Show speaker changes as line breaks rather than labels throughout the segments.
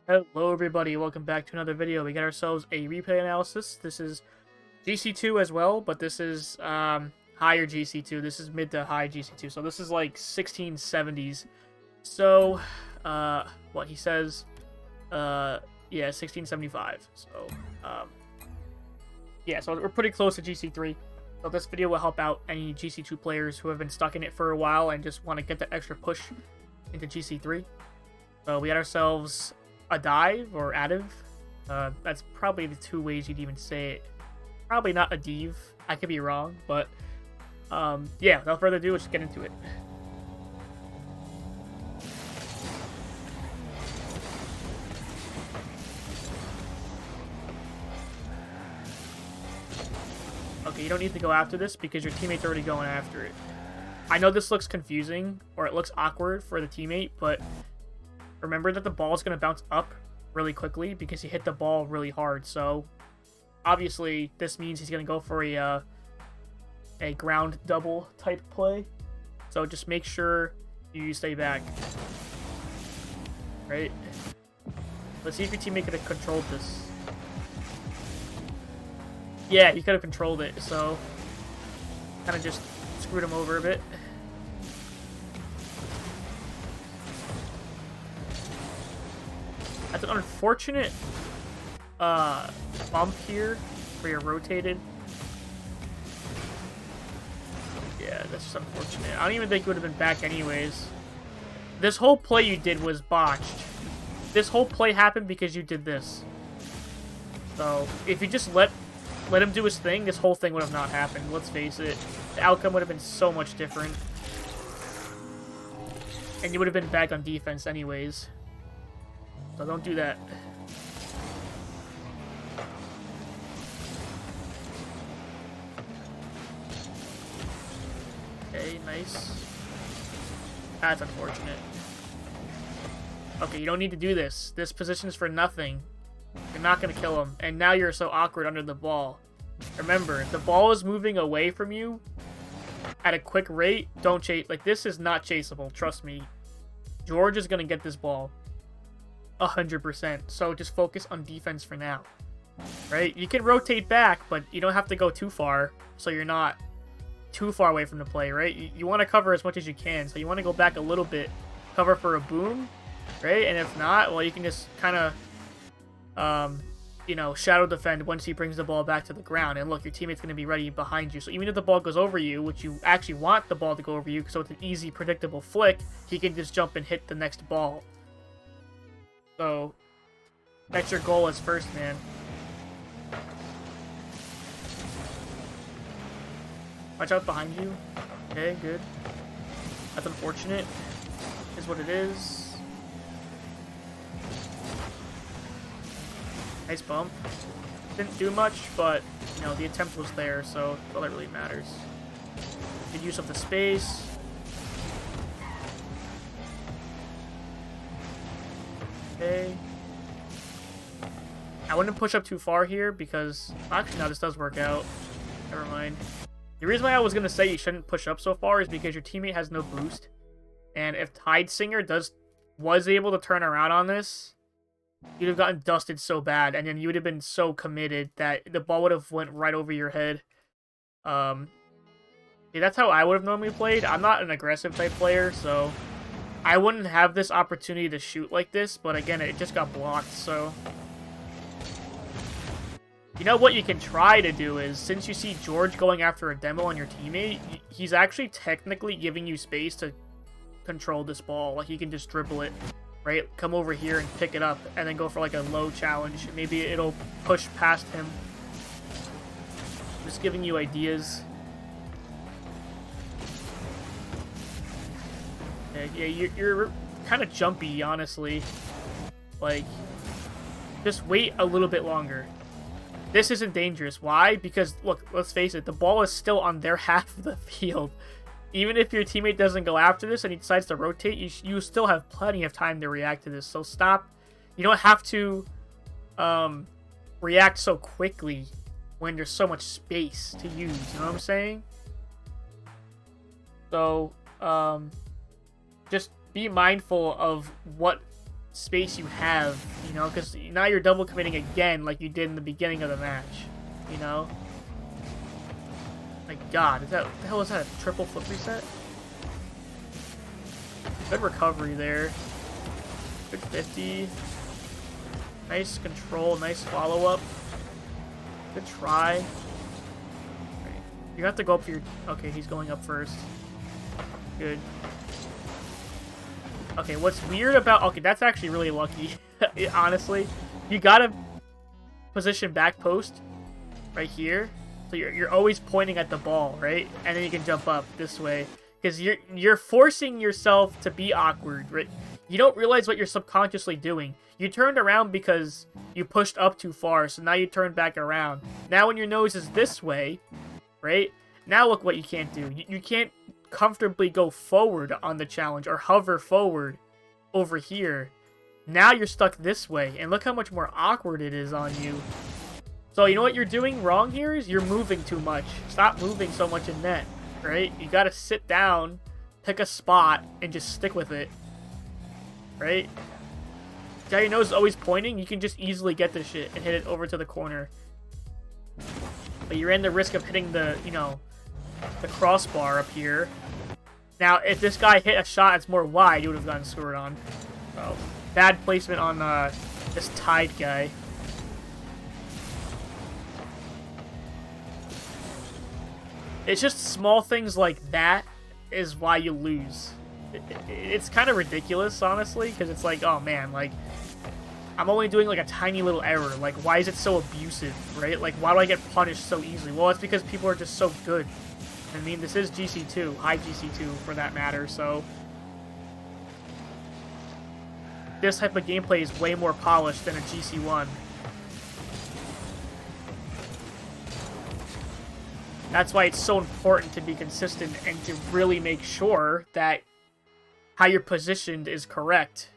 Hello everybody, welcome back to another video. We got ourselves a replay analysis. This is GC2 as well, but this is higher GC2. This is mid to high GC2. So this is like 1670s. So what he says, yeah, 1675. So yeah, so we're pretty close to GC3. So this video will help out any GC2 players who have been stuck in it for a while and just want to get that extra push into GC3. So we got ourselves Adive or Adive. That's probably the two ways you'd even say it. Probably not Adive. I could be wrong, but yeah, without further ado, let's get into it. Okay, you don't need to go after this because your teammate's already going after it. I know this looks confusing or it looks awkward for the teammate, but remember that the ball is going to bounce up really quickly because he hit the ball really hard. So obviously this means he's going to go for a ground double type play. So just make sure you stay back. Right? Let's see if your teammate could have controlled this. Yeah, he could have controlled it. So kind of just screwed him over a bit. That's an unfortunate bump here where you're rotated. Yeah, that's just unfortunate. I don't even think it would have been back anyways. This whole play you did was botched. This whole play happened because you did this. So if you just let him do his thing, this whole thing would have not happened. Let's face it. The outcome would have been so much different. And you would have been back on defense anyways. So don't do that. Okay, nice. That's unfortunate. Okay, you don't need to do this. This position is for nothing. You're not going to kill him. And now you're so awkward under the ball. Remember, if the ball is moving away from you at a quick rate, don't chase. Like, this is not chaseable. Trust me. George is going to get this ball. 100%. So just focus on defense for now. Right? You can rotate back, but you don't have to go too far, so you're not too far away from the play, right? You want to cover as much as you can, so you want to go back a little bit, cover for a boom, right? And if not, well, you can just kind of, you know, shadow defend once he brings the ball back to the ground. And look, your teammate's going to be ready behind you. So even if the ball goes over you, which you actually want the ball to go over you, so it's an easy, predictable flick, he can just jump and hit the next ball. So that's your goal as first, man. Watch out behind you. Okay, good. That's unfortunate. Is what it is. Nice bump. Didn't do much, but, you know, the attempt was there, so all that really matters. Good use of the space. Okay. I wouldn't push up too far here because... Actually, no, this does work out. Never mind. The reason why I was going to say you shouldn't push up so far is because your teammate has no boost. And if Tidesinger was able to turn around on this, you'd have gotten dusted so bad. And then you would have been so committed that the ball would have went right over your head. Yeah, that's how I would have normally played. I'm not an aggressive type player, so I wouldn't have this opportunity to shoot like this. But again, it just got blocked, so... You know what you can try to do is, since you see George going after a demo on your teammate, he's actually technically giving you space to control this ball. Like, you can just dribble it, right? Come over here and pick it up, and then go for, like, a low challenge. Maybe it'll push past him. Just giving you ideas. Yeah, you're kind of jumpy, honestly. Like, just wait a little bit longer. This isn't dangerous. Why? Because, look, let's face it, the ball is still on their half of the field. Even if your teammate doesn't go after this and he decides to rotate, you still have plenty of time to react to this. So stop. You don't have to react so quickly when there's so much space to use. You know what I'm saying? So, just be mindful of what space you have, you know, because now you're double committing again like you did in the beginning of the match, you know? My god, what the hell is that, a triple flip reset? Good recovery there. Good 50. Nice control, nice follow-up. Good try. Right. You have to go up for your... Okay, he's going up first. Good. Okay, what's weird about... Okay, that's actually really lucky, honestly. You gotta position back post right here. So you're always pointing at the ball, right? And then you can jump up this way. Because you're forcing yourself to be awkward, right? You don't realize what you're subconsciously doing. You turned around because you pushed up too far, so now you turn back around. Now when your nose is this way, right? Now look what you can't do. You can't comfortably go forward on the challenge or hover forward over here. Now you're stuck this way, and look how much more awkward it is on you. So you know what you're doing wrong here is you're moving too much. Stop moving so much in net, right? You gotta sit down, pick a spot, and just stick with it, right? Got your nose always pointing, you can just easily get this shit and hit it over to the corner. But you're in the risk of hitting the, you know, the crossbar up here. Now, if this guy hit a shot that's more wide, he would have gotten scored on. So, bad placement on this Tide guy. It's just small things like that is why you lose. It's kind of ridiculous, honestly, because it's like, oh man, like, I'm only doing like a tiny little error. Like, why is it so abusive, right? Like, why do I get punished so easily? Well, it's because people are just so good. I mean, this is GC2, high GC2 for that matter, so this type of gameplay is way more polished than a GC1. That's why it's so important to be consistent and to really make sure that how you're positioned is correct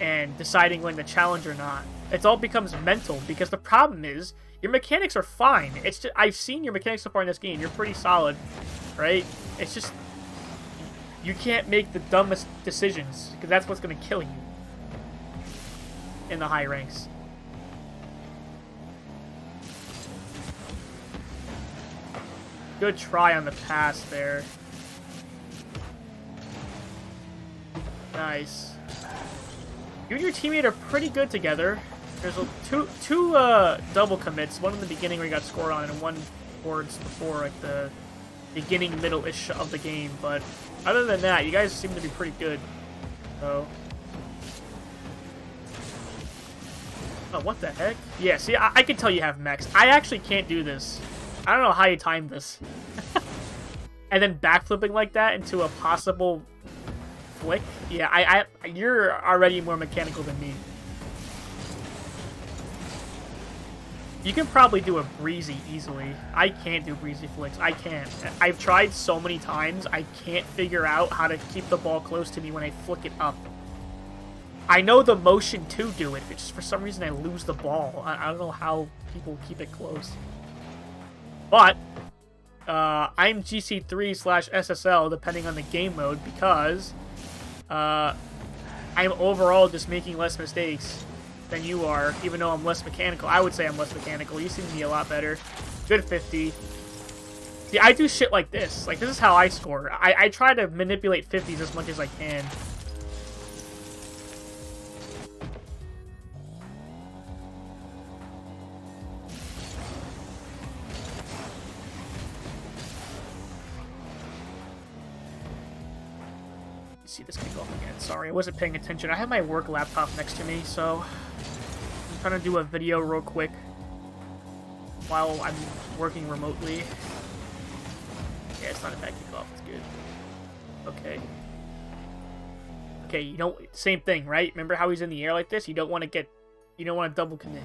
and deciding when to challenge or not. It all becomes mental because the problem is your mechanics are fine. It's just, I've seen your mechanics so far in this game. You're pretty solid, right? It's just you can't make the dumbest decisions because that's what's going to kill you in the high ranks. Good try on the pass there. Nice. You and your teammate are pretty good together. There's two double commits. One in the beginning where you got scored on, and one towards before, like the beginning, middle-ish of the game. But other than that, you guys seem to be pretty good. So. Oh, what the heck? Yeah, see, I can tell you have mechs. I actually can't do this. I don't know how you timed this. And then backflipping like that into a possible flick? Yeah, you're already more mechanical than me. You can probably do a breezy easily. I can't do breezy flicks. I can't. I've tried so many times, I can't figure out how to keep the ball close to me when I flick it up. I know the motion to do it, but just for some reason I lose the ball. I don't know how people keep it close. But, I'm GC3/SSL, depending on the game mode, because I'm overall just making less mistakes than you are, even though I'm less mechanical. I would say I'm less mechanical. You seem to be a lot better. Good 50. See, I do shit like this. Like, this is how I score. I try to manipulate 50s as much as I can. See this kick off again. Sorry, I wasn't paying attention. I have my work laptop next to me, so I'm trying to do a video real quick while I'm working remotely. Yeah, it's not a bad kickoff. It's good. Okay. Okay, you don't... Same thing, right? Remember how he's in the air like this? You don't want to get... You don't want to double commit.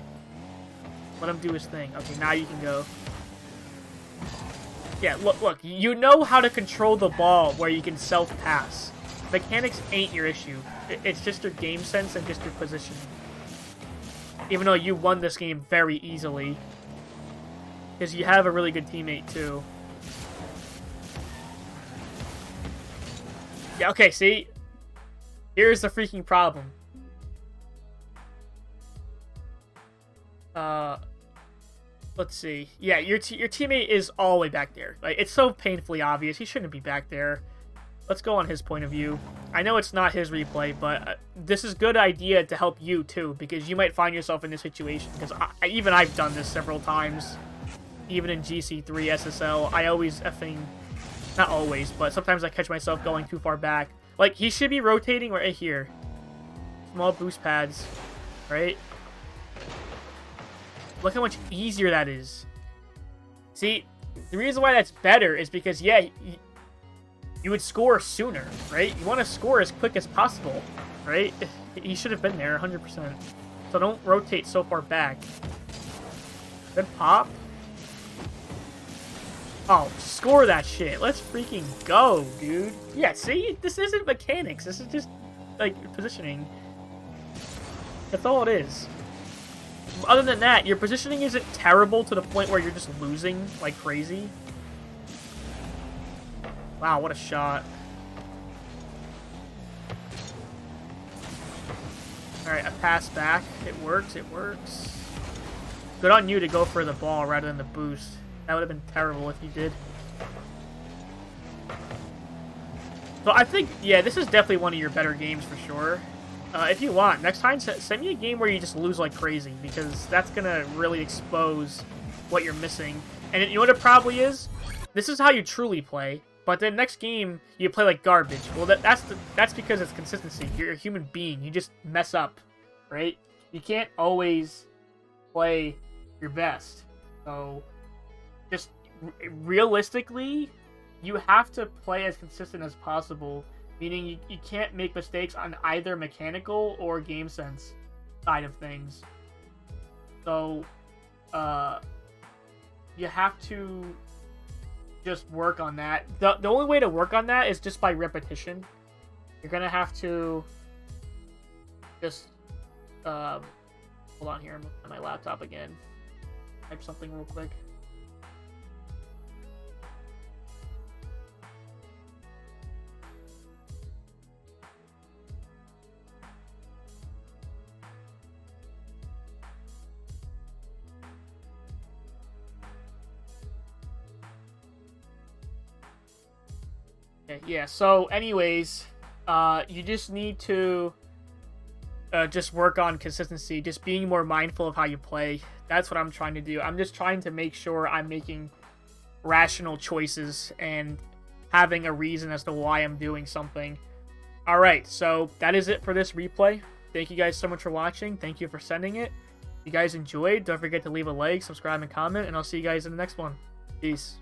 Let him do his thing. Okay, now you can go. Yeah, look. You know how to control the ball where you can self-pass. Mechanics ain't your issue. It's just your game sense and just your positioning. Even though you won this game very easily. Because you have a really good teammate, too. Yeah, okay, see? Here's the freaking problem. let's see. Yeah, your teammate is all the way back there. Like, it's so painfully obvious. He shouldn't be back there. Let's go on his point of view. I know it's not his replay, but this is a good idea to help you, too, because you might find yourself in this situation, because even I've done this several times. Even in GC3, SSL, I always effing... Not always, but sometimes I catch myself going too far back. Like, he should be rotating right here. Small boost pads, right? Look how much easier that is. See, the reason why that's better is because, yeah, you would score sooner, right? You want to score as quick as possible, right? He should have been there 100%. So don't rotate so far back. Good pop. Oh, score that shit. Let's freaking go, dude. Yeah, see? This isn't mechanics. This is just, like, positioning. That's all it is. Other than that, your positioning isn't terrible to the point where you're just losing like crazy. Wow, what a shot. Alright, a pass back. It works, it works. Good on you to go for the ball rather than the boost. That would have been terrible if you did. So I think, yeah, this is definitely one of your better games for sure. If you want, next time, send me a game where you just lose like crazy, because that's going to really expose what you're missing. And you know what it probably is? This is how you truly play, but then next game, you play like garbage. Well, that's because it's consistency. You're a human being. You just mess up, right? You can't always play your best. So, just realistically, you have to play as consistent as possible. Meaning you can't make mistakes on either mechanical or game sense side of things. So, you have to just work on that. The only way to work on that is just by repetition. You're going to have to just... hold on here, I'm on my laptop again. Type something real quick. Yeah, so anyways, you just need to just work on consistency, just being more mindful of how you play. That's what I'm trying to do. I'm just trying to make sure I'm making rational choices and having a reason as to why I'm doing something. Alright, so that is it for this replay. Thank you guys so much for watching. Thank you for sending it. If you guys enjoyed, don't forget to leave a like, subscribe, and comment, and I'll see you guys in the next one. Peace.